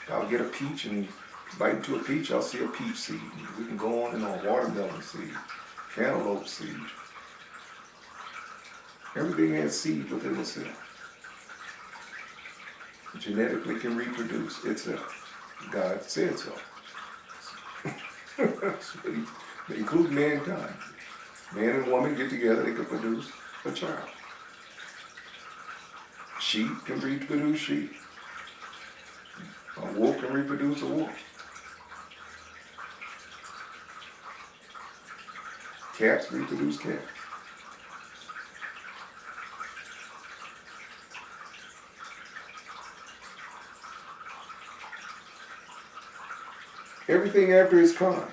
I'll get a peach and bite into a peach, I'll see a peach seed. We can go on and on. Watermelon seed, cantaloupe seed. Everything has seed within itself. Genetically can reproduce itself. God said so. Include mankind. Man and woman get together, they can produce a child. Sheep can reproduce sheep. A wolf can reproduce a wolf. Cats reproduce cats. Everything after its kind,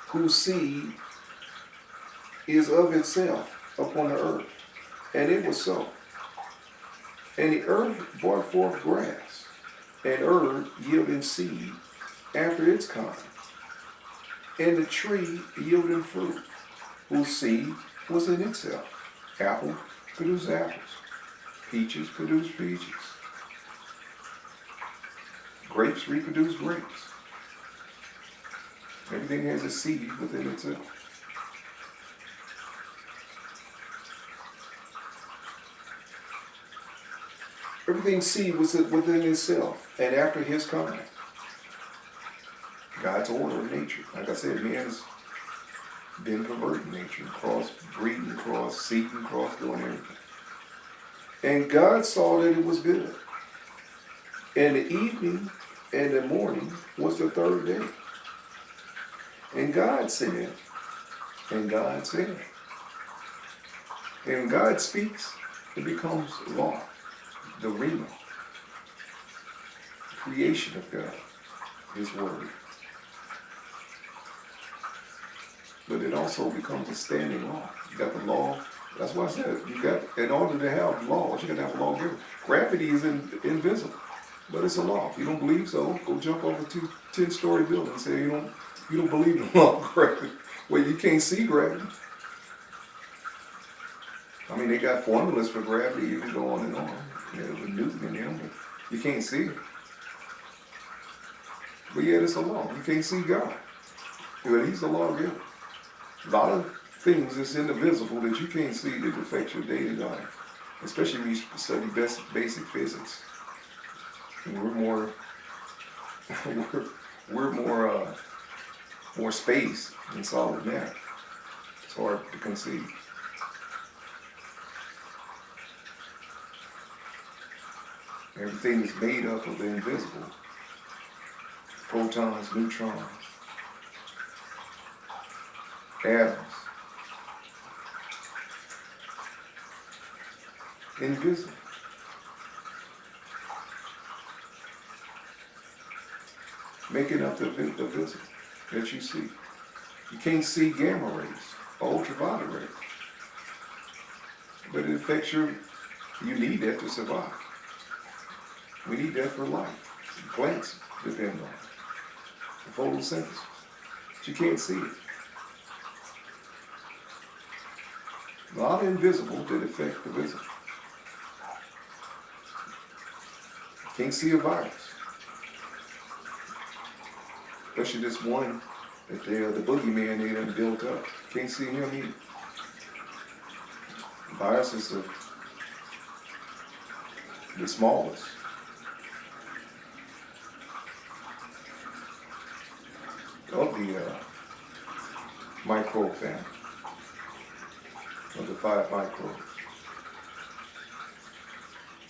whose seed is of itself upon the earth. And it was so. And the earth brought forth grass, and herb yielding seed after its kind, and the tree yielding fruit, whose seed was in itself. Apple produced apples. Peaches produced peaches. Grapes reproduce grapes. Everything has a seed within itself. Everything's seed was within itself, and after his kind. God's order of nature. Like I said, man's been perverting nature, cross-breeding, cross-seeding, cross-doing everything. And God saw that it was good. And the evening and the morning was the third day. And God said, and God said. And God speaks, it becomes law. The Rima, creation of God, His Word. But it also becomes a standing law. You got the law. That's why I said in order to have laws, you got to have a lawgiver. Gravity is invisible, but it's a law. If you don't believe so, go jump over to 10-story building and say you don't believe in the law of gravity. Well, you can't see gravity. I mean, they got formulas for gravity. You can go on and on. With Newton in them, but you can't see it. But yet it's a law. You can't see God. But He's the lawgiver. A lot of things that's indivisible that you can't see that affect your daily life. Especially when you study basic physics. And we're more space than solid matter. It's hard to conceive. Everything is made up of the invisible. Protons, neutrons, atoms. Invisible. Making up the visible that you see. You can't see gamma rays or ultraviolet rays. But it affects you need that to survive. We need that for life. Plants depend on it. The photosynthesis. But you can't see it. A lot of invisible that affect the visible. You can't see a virus. Especially this one that the boogeyman they done built up. Can't see him either. Viruses are the smallest. Of the microbe family, of the 5 microbes.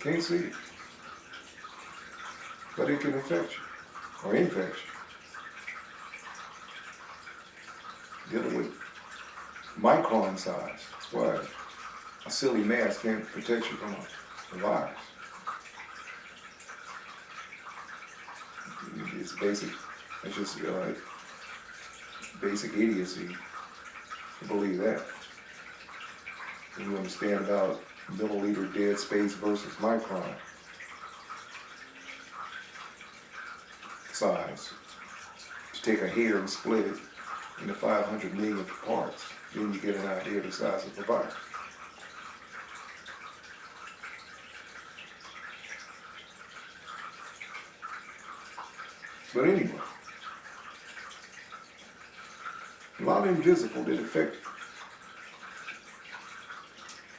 Can't see it, but it can affect you, or infect you. Dealing with micron size, that's why a silly mask can't protect you from a virus. It's basic, it's just basic idiocy to believe that. And you understand about milliliter dead space versus micron size. To take a hair and split it into 500 million parts, then you get an idea of the size of the virus. But anyway, a lot of invisible that affect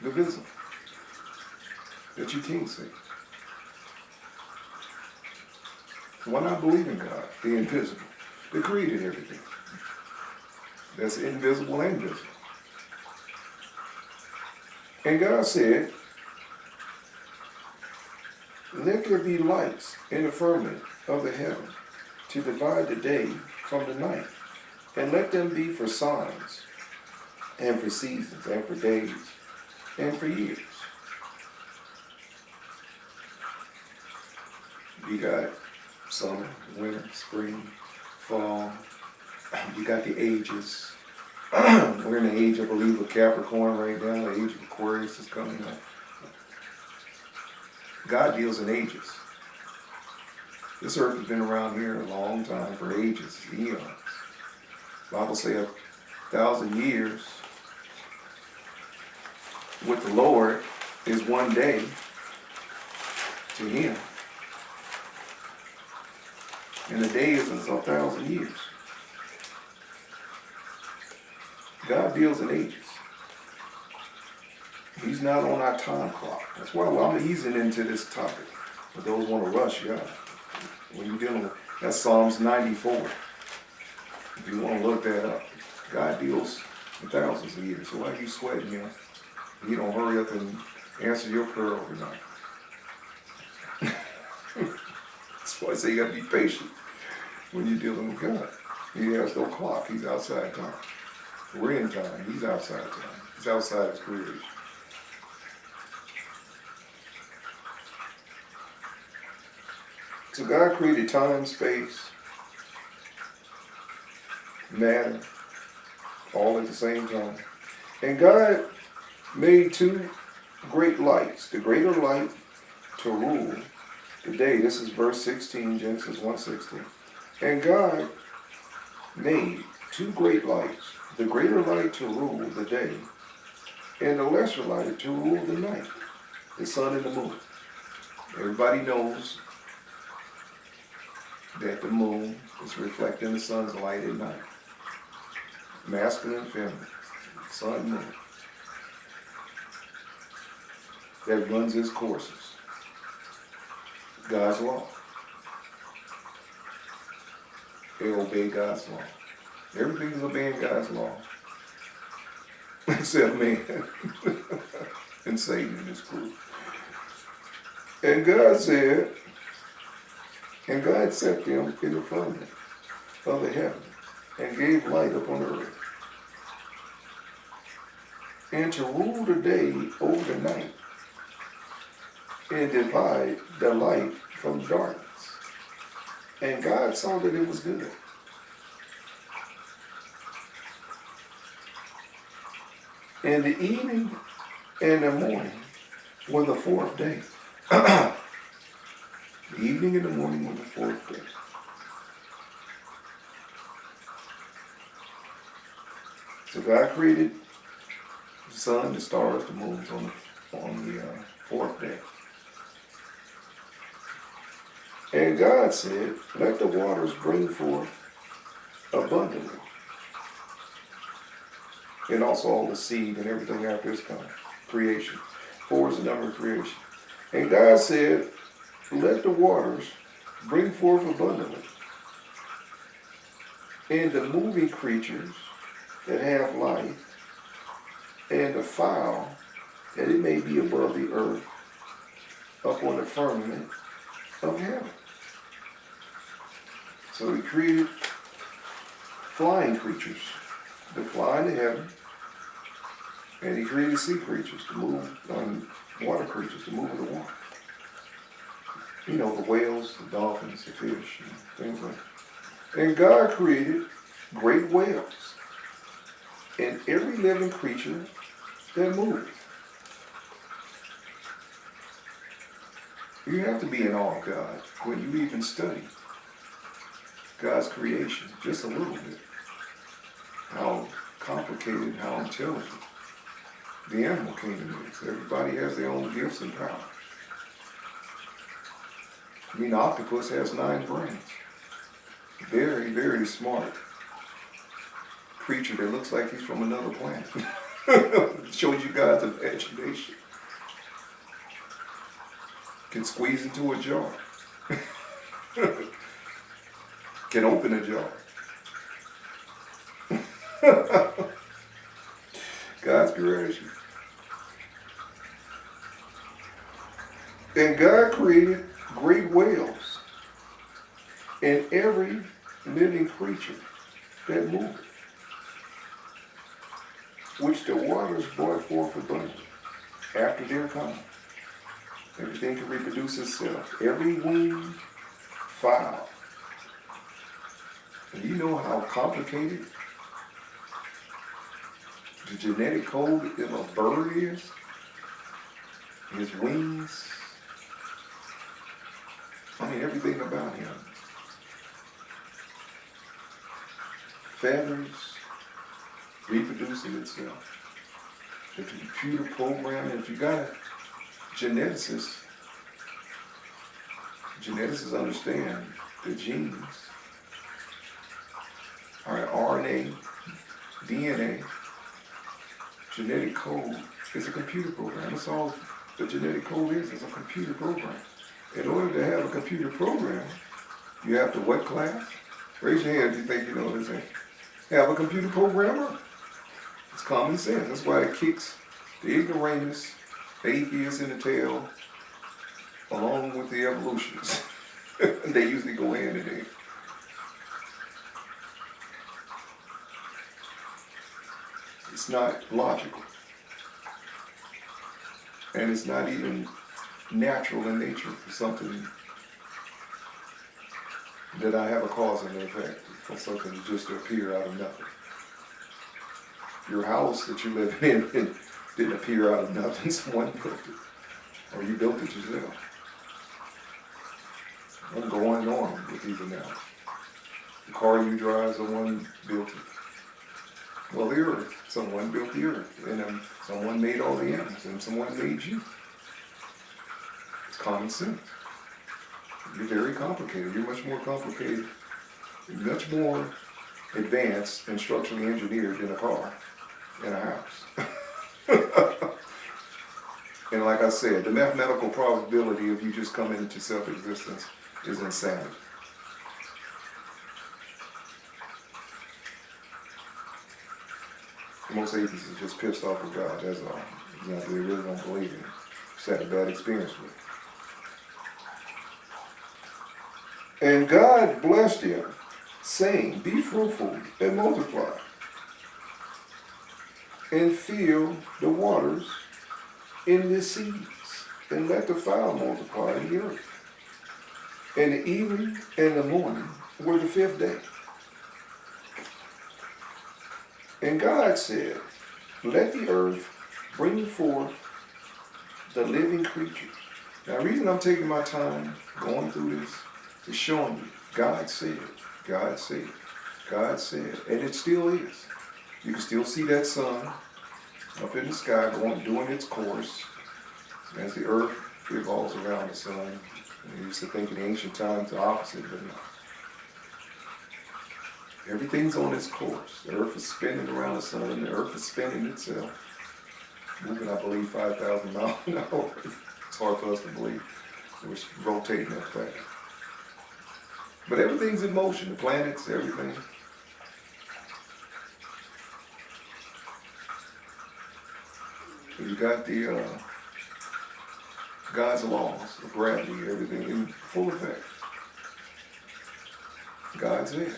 the visible that you can't see. Why not believe in God, the invisible, that created everything? That's invisible and visible. And God said, let there be lights in the firmament of the heaven to divide the day from the night, and let them be for signs, and for seasons, and for days, and for years. You got summer, winter, spring, fall. You got the ages. We're in the age, I believe, of Capricorn right now. The age of Aquarius is coming up. God deals in ages. This earth has been around here a long time, for ages, eons. The Bible says 1,000 years with the Lord is one day to him. And a day is 1,000 years. God deals in ages. He's not on our time clock. That's why I'm easing into this topic. But those want to rush you out. When you're dealing with, that's Psalms 94. If you want to look that up. God deals in thousands of years. So why are you sweating him? He don't hurry up and answer your prayer overnight. That's why I say you got to be patient when you're dealing with God. He has no clock. He's outside time. We're in time. He's outside time. He's outside his creation. So God created time, space, matter, all at the same time. And God made two great lights. The greater light to rule the day. This is verse 16, Genesis 1:16. And God made two great lights. The greater light to rule the day, and the lesser light to rule the night, the sun and the moon. Everybody knows that the moon is reflecting the sun's light at night. Masculine and feminine, sun and moon. That runs its courses. God's law. They obey God's law. Everything is obeying God's law. Except man. And Satan and his crew. And God said, and God set them in the firmament of the heaven, and gave light upon the earth, and to rule the day over the night, and divide the light from darkness. And God saw that it was good. And the evening and the morning were the fourth day. The evening and the morning were the fourth day. So God created the sun, the stars, the moons on the fourth day. And God said, let the waters bring forth abundantly. And also all the seed and everything after it's come. Creation. 4 is the number of creation. And God said, let the waters bring forth abundantly. And the moving creatures that have life, and the fowl, that it may be above the earth, up on the firmament of heaven. So he created flying creatures to fly into heaven, and he created sea creatures to move, water creatures to move in the water. You know, the whales, the dolphins, the fish, and things like that. And God created great whales and every living creature that moves. You have to be in awe of God when you even study God's creation, just a little bit. How complicated, how intelligent the animal kingdom is. Everybody has their own gifts and powers. I mean, the octopus has 9 brains. very, very smart creature that looks like he's from another planet. Shows you God's imagination. Can squeeze into a jar. Can open a jar. God's creation. And God created great whales and every living creature that moveth, which the waters brought forth abundantly after their coming. Everything can reproduce itself. Every winged fowl. And you know how complicated the genetic code of a bird is? His wings. I mean, everything about him. Feathers, reproducing itself. The computer programming, if you got a geneticist, geneticists understand the genes are RNA, DNA, genetic code is a computer program. That's all the genetic code is a computer program. In order to have a computer program, you have to what class? Raise your hand if you think you know what I'm saying. Have a computer programmer. It's common sense. That's why it kicks the ignoramus, the atheists in the tail, along with the evolutionists. They usually go hand in hand. It's not logical. And it's not even natural in nature for something that I have a cause and effect, for something to just appear out of nothing. Your house that you live in didn't appear out of nothing. Someone built it. Or you built it yourself. I'm going on with even now. The car you drive, someone built it. Well, the earth, someone built the earth. And someone made all the animals, and someone made you. It's common sense. You're very complicated. You're much more complicated. You're much more advanced and structurally engineered than a car and a house. And like I said, the mathematical probability of you just coming into self-existence is insanity. Most atheists are just pissed off with God, that's all. They really don't believe in him. Just had a bad experience with him. And God blessed him, saying, be fruitful and multiply, and fill the waters in the seas, and let the fowl multiply in the earth. And the evening and the morning were the fifth day. And God said, let the earth bring forth the living creatures. Now, the reason I'm taking my time going through this is showing you God said, God said, God said, and it still is. You can still see that sun up in the sky doing its course as the earth revolves around the sun. And you used to think in ancient times the opposite, but no. Everything's on its course. The earth is spinning around the sun, and the earth is spinning itself. Moving, I believe, 5,000 miles an hour. It's hard for us to believe. It was rotating that fast. But everything's in motion, the planets, everything. So you got the God's laws of gravity, everything in full effect. God's there.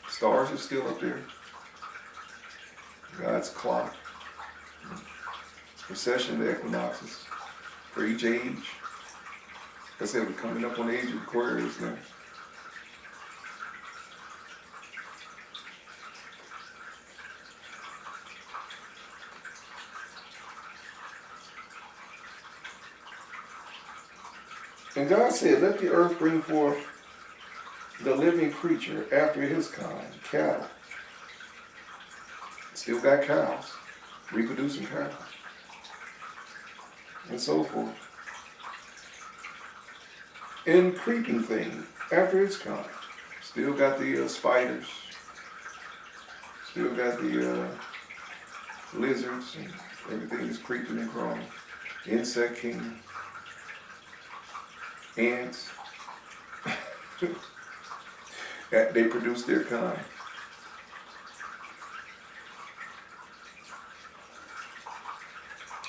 Stars are still up there. God's clock. Precession of the equinoxes for each age. Like I said, we're coming up on the age of Aquarius now. And God said, let the earth bring forth the living creature after his kind, cattle. Still got cows, reproducing cows, and so forth. And creeping things, after its kind. Still got the spiders. Still got the lizards and everything is creeping and crawling. Insect kingdom. Ants. They produce their kind.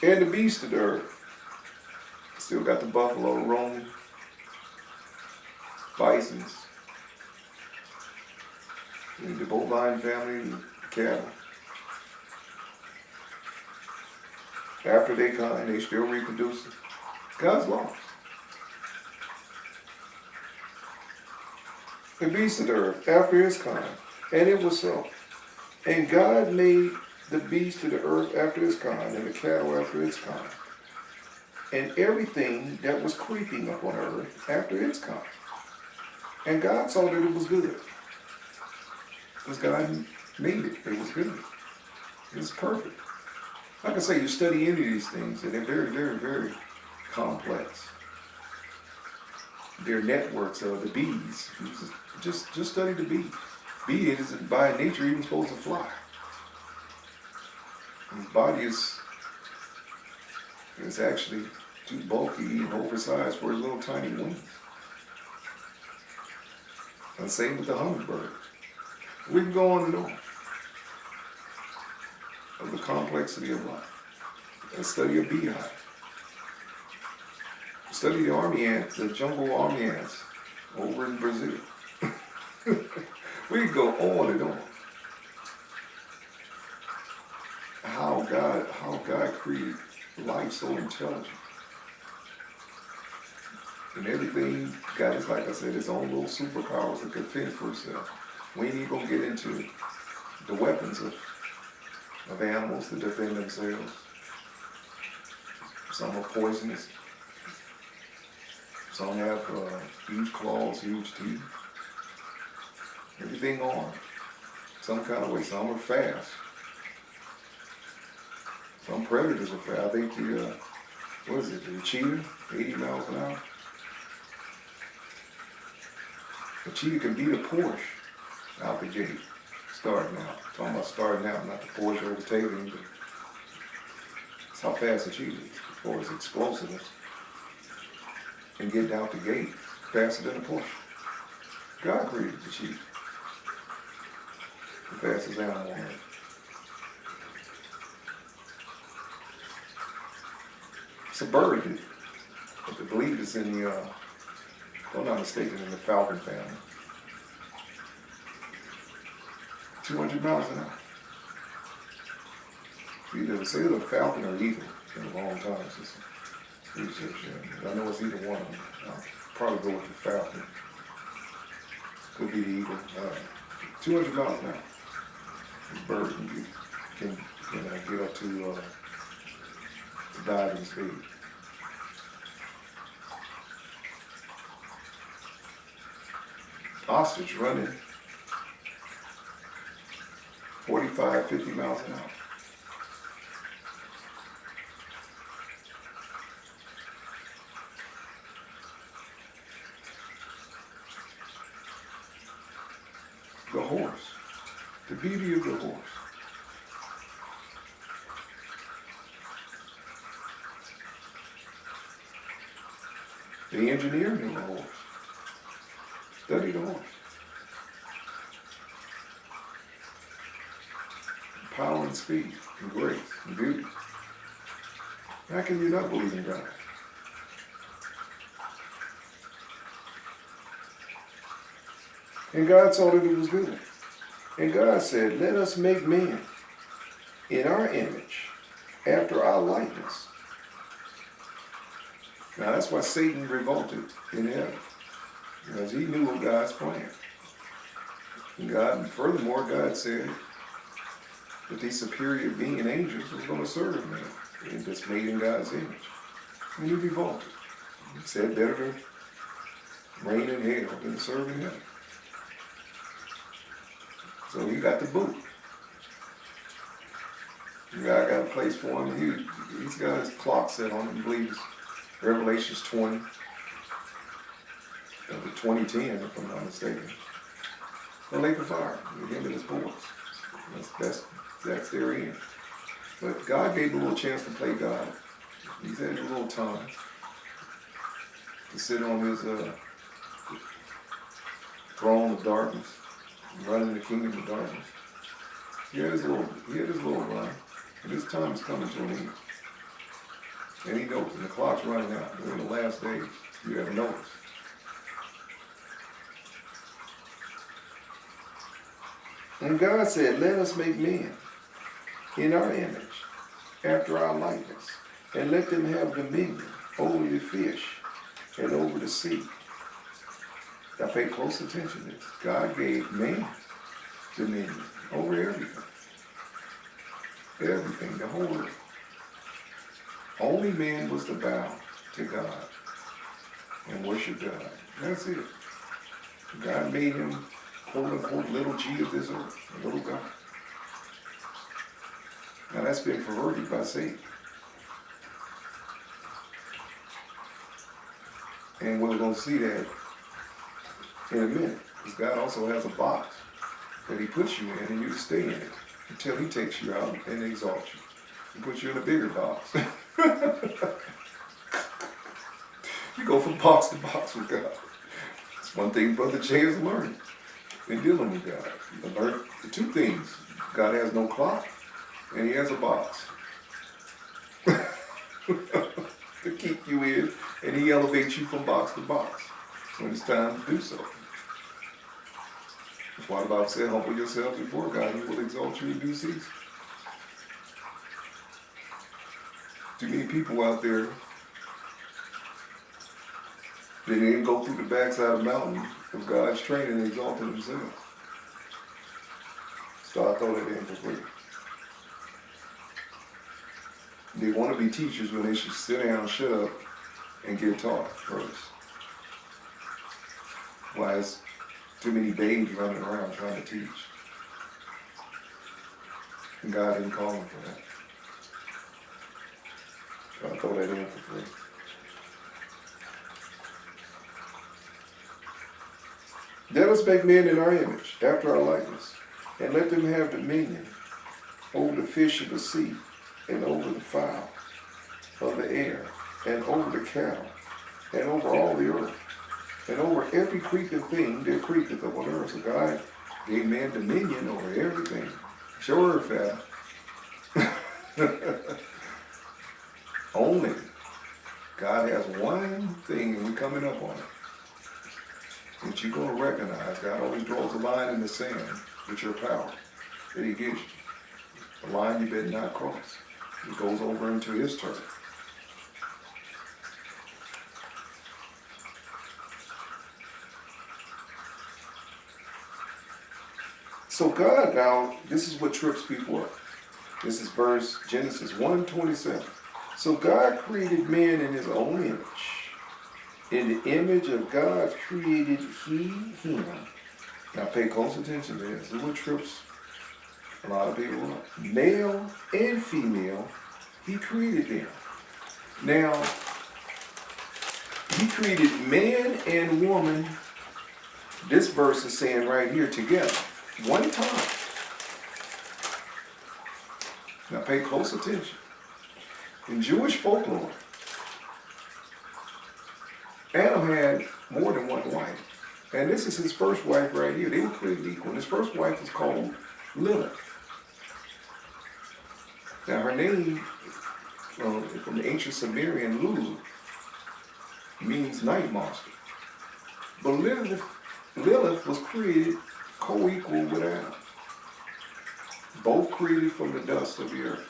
And the beast of the earth. Still got the buffalo roaming. Bisons. And the bovine family and cattle. After they kind, they still reproducing. God's law. The beast of the earth, after his kind. And it was so. And God made the beast of the earth after his kind, and the cattle after its kind. And everything that was creeping upon earth after its kind. And God saw that it was good. Because God made it. It was good. It was perfect. Like I say, you study any of these things, and they're very, very, very complex. They're networks of the bees. Just study the bee. Bee is by nature even supposed to fly. His body is actually too bulky and oversized for his little tiny wings. And same with the hummingbird. We can go on and on of the complexity of life. And study a beehive. Study the army ants, the jungle army ants over in Brazil. We can go on and on. How God created life so intelligent. And everything got its, like I said, its own little superpowers that could fend for itself. We ain't even gonna get into the weapons of animals to defend themselves. Some are poisonous. Some have huge claws, huge teeth. Everything on some kind of way. Some are fast. Some predators are fast. I think the cheetah, 80 miles an hour. The cheetah can beat a Porsche out the gate, starting out. I'm talking about starting out, not the Porsche overtaking, but that's how fast a cheetah is as far as explosiveness. And getting out the gate faster than a Porsche. God created the cheetah. The fastest animal on earth. It's a bird. I believe it's in the, if I'm not mistaken, in the falcon family. 200 miles an hour. It's either a falcon or eagle. It's been a long time since research. I know it's either one of them. I'll probably go with the falcon. Could be the eagle. 200 miles an hour. This bird can get up to diving speed. Ostrich running 45, 50 miles an hour. The horse. The beauty of the horse. The engineer knew the horse. Study the horse. Power and speed and grace and beauty. How can you not believe in God? And God saw that it was good. And God said, let us make man in our image, after our likeness. Now that's why Satan revolted in heaven. Because he knew of God's plan. And furthermore, God said that these superior being angels was going to serve man. And that's made in God's image. And he revolted. He said better to reign in hell than to serve in heaven. So he got the boot. God got a place for him. He's got his clock set on him. I believe it's Revelations 20. of the 2010, if I'm not mistaken. The lake of fire, with him and his boys. That's their end. But God gave him a little chance to play God. He's had a little time to sit on his throne of darkness, running the kingdom of darkness. He had his little run, and his time is coming to an end. And he knows, and the clock's running out. We're in the last days. You haven't noticed. And God said, let us make men in our image, after our likeness, and let them have dominion over the fish and over the sea. Now pay close attention to this. God gave man dominion over everything. Everything, the whole earth. Only man was to bow to God and worship God. That's it. God made him, quote unquote, little g of this earth, a little God. Now that's been perverted by Satan. And we're going to see that in a minute. Because God also has a box that he puts you in, and you stay in it until he takes you out and exalts you. He puts you in a bigger box. You go from box to box with God. That's one thing Brother Jay has learned in dealing with God. He learned the two things. God has no clock, and he has a box to keep you in, and he elevates you from box to box when it's time to do so. That's why the Bible said, humble yourself before God, and he will exalt you in due season. Too many people out there, they didn't go through the backside of the mountain of God's training and exalting themselves. So I throw that in for free. They want to be teachers when they should sit down, shut up, and get taught first. Why is too many babes running around trying to teach? And God didn't call them for that. So I throw that in for free. Let us make men in our image, after our likeness, and let them have dominion over the fish of the sea, and over the fowl of the air, and over the cattle, and over all the earth, and over every creeping thing that creepeth upon earth. So God gave man dominion over everything. Sure, fam. Only God has one thing, and we're coming up on it, that you're going to recognize. God always draws a line in the sand with your power that he gives you. A line you better not cross. It goes over into his turf. So God now, this is what trips people up. This is Genesis 1:27. So God created man in his own image. In the image of God created he him. Now pay close attention to this. This is what trips a lot of people up. Male and female, he created them. Now, he created man and woman, this verse is saying right here, together, one time. Now pay close attention. In Jewish folklore, Adam had more than one wife. And this is his first wife right here. They were created equal. His first wife was called Lilith. Now her name, from the ancient Sumerian, Lulu, means night monster. But Lilith was created co-equal with Adam. Both created from the dust of the earth.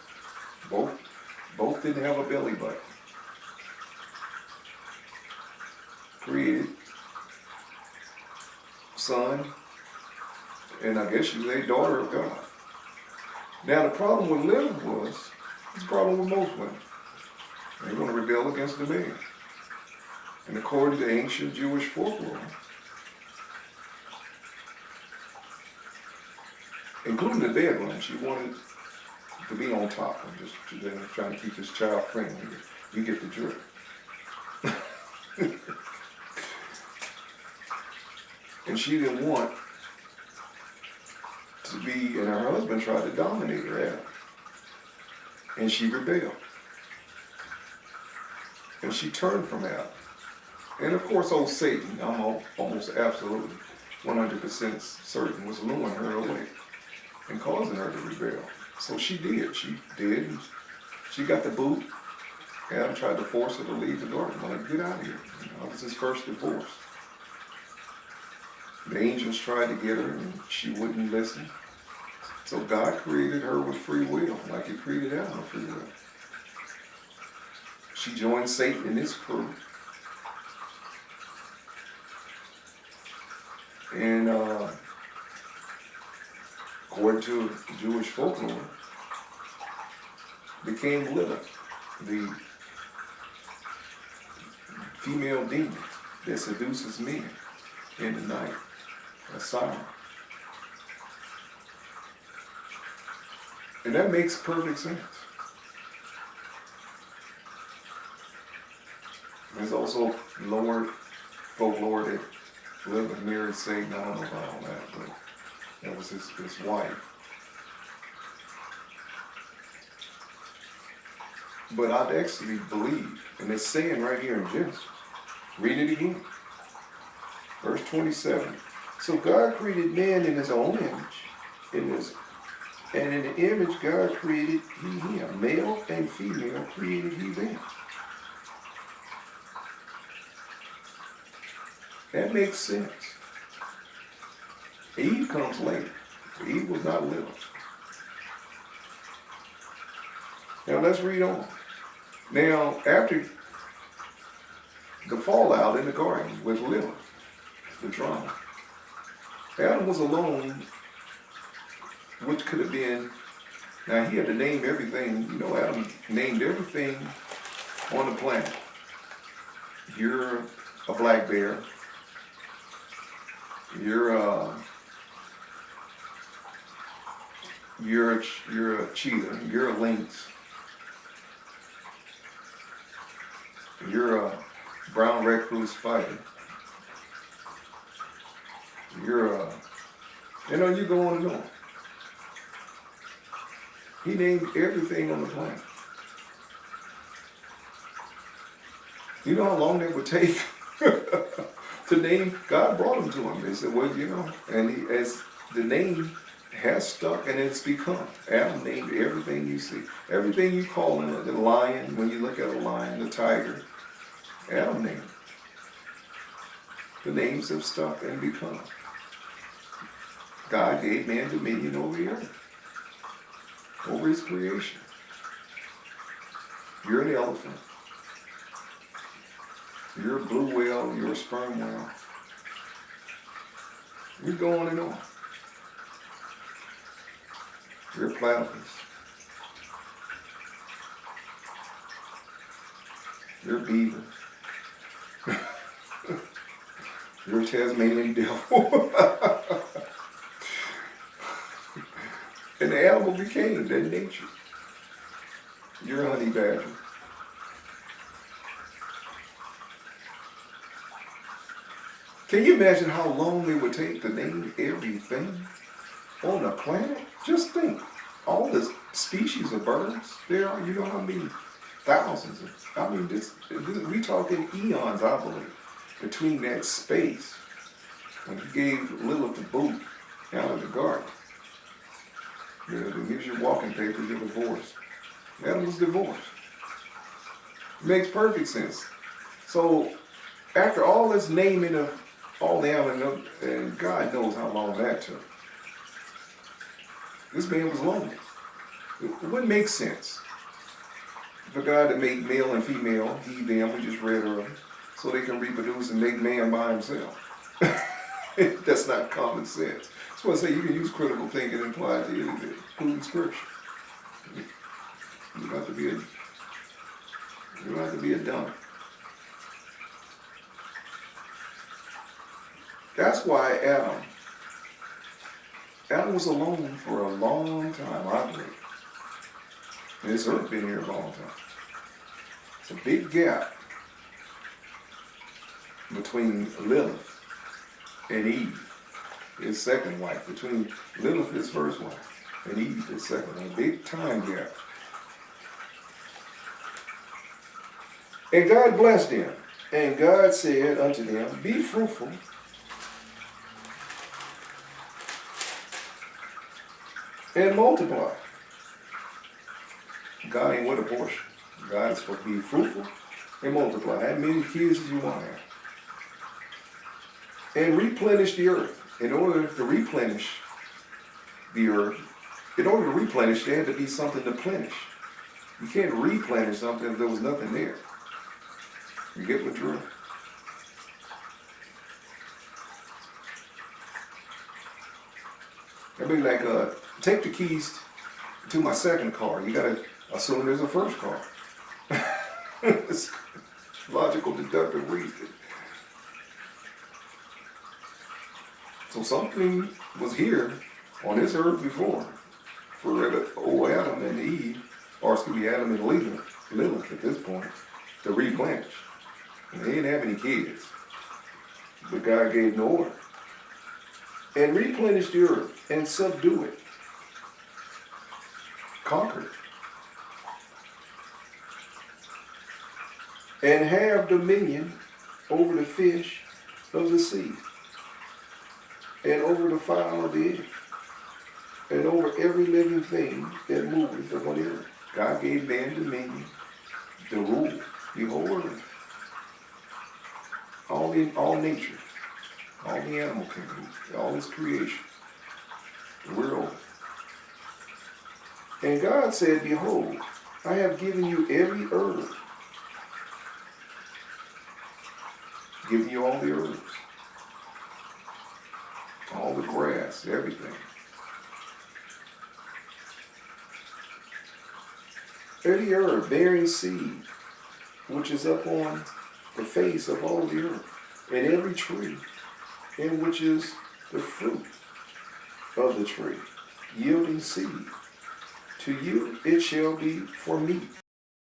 Both didn't have a belly button. Created son, and I guess she was a daughter of God. Now the problem with Lilith was, it's a problem with most women. They're going to rebel against the man. And according to ancient Jewish folklore, including the bedroom, she wanted to be on top. I'm just trying to keep this child friendly. You get the drift. And she didn't want to be, and her husband tried to dominate her, Adam. And she rebelled. And she turned from Adam. And of course, old Satan, I'm almost absolutely 100% certain, was luring her away and causing her to rebel. So she did. And she got the boot. Adam tried to force her to leave the garden. Like, get out of here. It was his first divorce. The angels tried to get her, and she wouldn't listen. So God created her with free will, like He created Adam with free will. She joined Satan and his crew. And according to Jewish folklore, became Lilith, the female demon that seduces men in the night, a siren. And that makes perfect sense. There's also folklore that Lilith married Satan. I don't know about all that, but that was his wife. But I'd actually believe, and it's saying right here in Genesis, read it again. Verse 27. So God created man in His own image, and in the image God created He him. Male and female created He them. That makes sense. Eve comes later. Eve was not Lilith. Now let's read on. Now, after the fallout in the garden with Lilith, the drama, Adam was alone, which could have been, now he had to name everything. You know, Adam named everything on the planet. You're a black bear. You're a cheetah. You're a lynx. You're a brown recluse spider. You go on and on. He named everything on the planet. You know how long that would take to name? God brought them to him. They said, well, and as the name has stuck and it's become. Adam named everything you see. Everything you call in it, the lion, when you look at a lion, the tiger, Adam named it. The names have stuck and become. God gave man dominion over the earth, over His creation. You're an elephant. You're a blue whale. You're a sperm whale. We go on and on. You're a platypus. You're a beaver. You're a Tasmanian devil. And the animal became that nature. You're a honey badger. Can you imagine how long it would take to name everything on the planet? Just think. All the species of birds, there are, how many thousands of, we talking eons, I believe, between that space when He gave Lilith the boot out of the garden. Here's your walking papers, you're divorced. Adam was divorced. It makes perfect sense. So, after all this naming of all the animals, and God knows how long that took, this man was lonely. It wouldn't make sense for God to make male and female, He, them, we just read earlier, so they can reproduce and make man by himself. That's not common sense. That's why I say you can use critical thinking and apply it to anything, including Scripture. You don't have to be a dummy. That's why Adam was alone for a long time, I believe. And this earth been here a long time. It's a big gap between Lilith and Eve. his second wife, between Lilith, his first wife, and Eve, his second one. Big time gap. And God blessed them. And God said unto them, be fruitful and multiply. God ain't with abortion. God is supposed to be fruitful and multiply. Have many kids as you want to have. And replenish the earth. In order to replenish the earth, in order to replenish, there had to be something to plenish. You can't replenish something if there was nothing there. You get what Drew? I mean, like, take the keys to my second car. You gotta assume there's a first car. It's logical, deductive reason. So something was here on this earth before for old Adam and Eve, or excuse me, Adam and Lilith at this point, to replenish. And they didn't have any kids, but God gave no order. And replenish the earth and subdue it. Conquer it. And have dominion over the fish of the sea, and over the fowl of the air, and over every living thing that moveth upon the earth. God gave man dominion to rule the whole earth. All nature, all the animal kingdom, all his creation. We're over. And God said, behold, I have given you every herb. Given you all the herbs. All the grass, everything. Every herb bearing seed, which is up on the face of all the earth, and every tree, in which is the fruit of the tree, yielding seed. To you it shall be for meat.